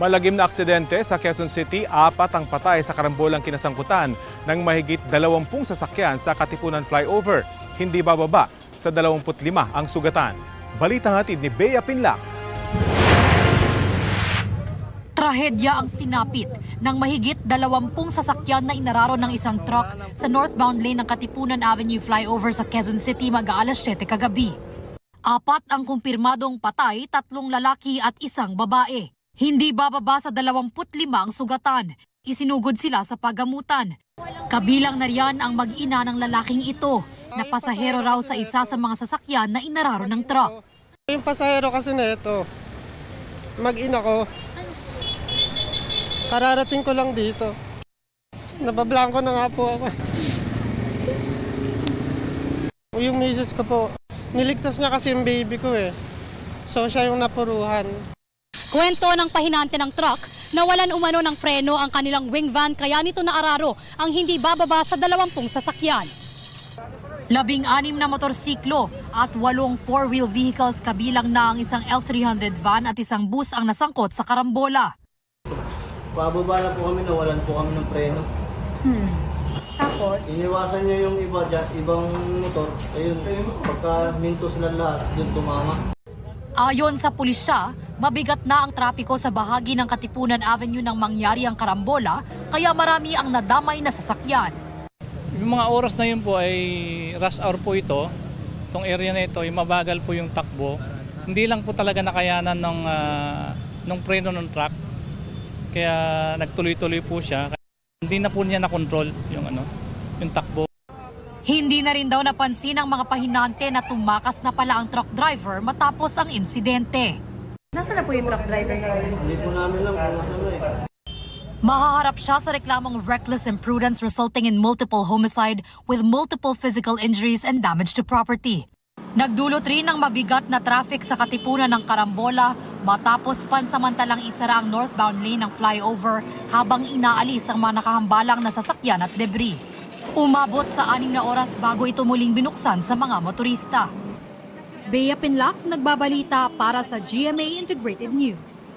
Malagim na aksidente sa Quezon City, 4 ang patay sa karambolang kinasangkutan ng mahigit 20 sasakyan sa Katipunan Flyover. Hindi bababa sa 25 ang sugatan. Balitang hatid ni Bea Pinlac. Trahedya ang sinapit ng mahigit 20 sasakyan na inararo ng isang truck sa northbound lane ng Katipunan Avenue Flyover sa Quezon City mag-aalas 7 kagabi. 4 ang kumpirmadong patay, 3 lalaki at 1 babae. Hindi bababa sa 25 ang sugatan. Isinugod sila sa paggamutan. Kabilang na riyan ang mag-ina ng lalaking ito na pasahero raw sa isa sa mga sasakyan na inararo ng truck. Yung pasahero kasi na ito, mag-ina ko. Kararating ko lang dito. Nabablangko na nga po ako. Yung misis ko po, niligtas niya kasi yung baby ko eh. So siya yung napuruhan. Kwento ng pahinante ng truck, nawalan umano ng preno ang kanilang wing van kaya nito naararo ang hindi bababa sa 20 sasakyan. 16 na motorsiklo at 8 four-wheel vehicles kabilang na ang isang L300 van at isang bus ang nasangkot sa karambola. Pababa na po kami, nawalan po kami ng preno. Tapos? Iniwasan niyo yung iba dyan, ibang motor. Ayun, pagka minto sila lahat, dun tumama. Ayon sa pulisya, mabigat na ang trapiko sa bahagi ng Katipunan Avenue nang mangyari ang karambola, kaya marami ang nadamay na sasakyan. Yung mga oras na yun po ay rush hour po ito. Itong area na ito, yung mabagal po yung takbo. Hindi lang po talaga nakayanan ng preno ng truck. Kaya nagtuloy-tuloy po siya. Hindi na po niya na-control yung takbo. Hindi na rin daw napansin ng mga pahinante na tumakas na pala ang truck driver matapos ang insidente. Nasaan na po yung truck driver ngayon? Hindi po namin lang kung nasaan eh. Mahaharap siya sa reklamong reckless imprudence resulting in multiple homicide with multiple physical injuries and damage to property. Nagdulot rin ng mabigat na traffic sa Katipunan ng Karambola matapos pansamantalang isara ang northbound lane ng flyover habang inaalis ang mga nakahambalang na sasakyan at debris. Umabot sa 6 na oras bago ito muling binuksan sa mga motorista. Bea Pinlac, nagbabalita para sa GMA Integrated News.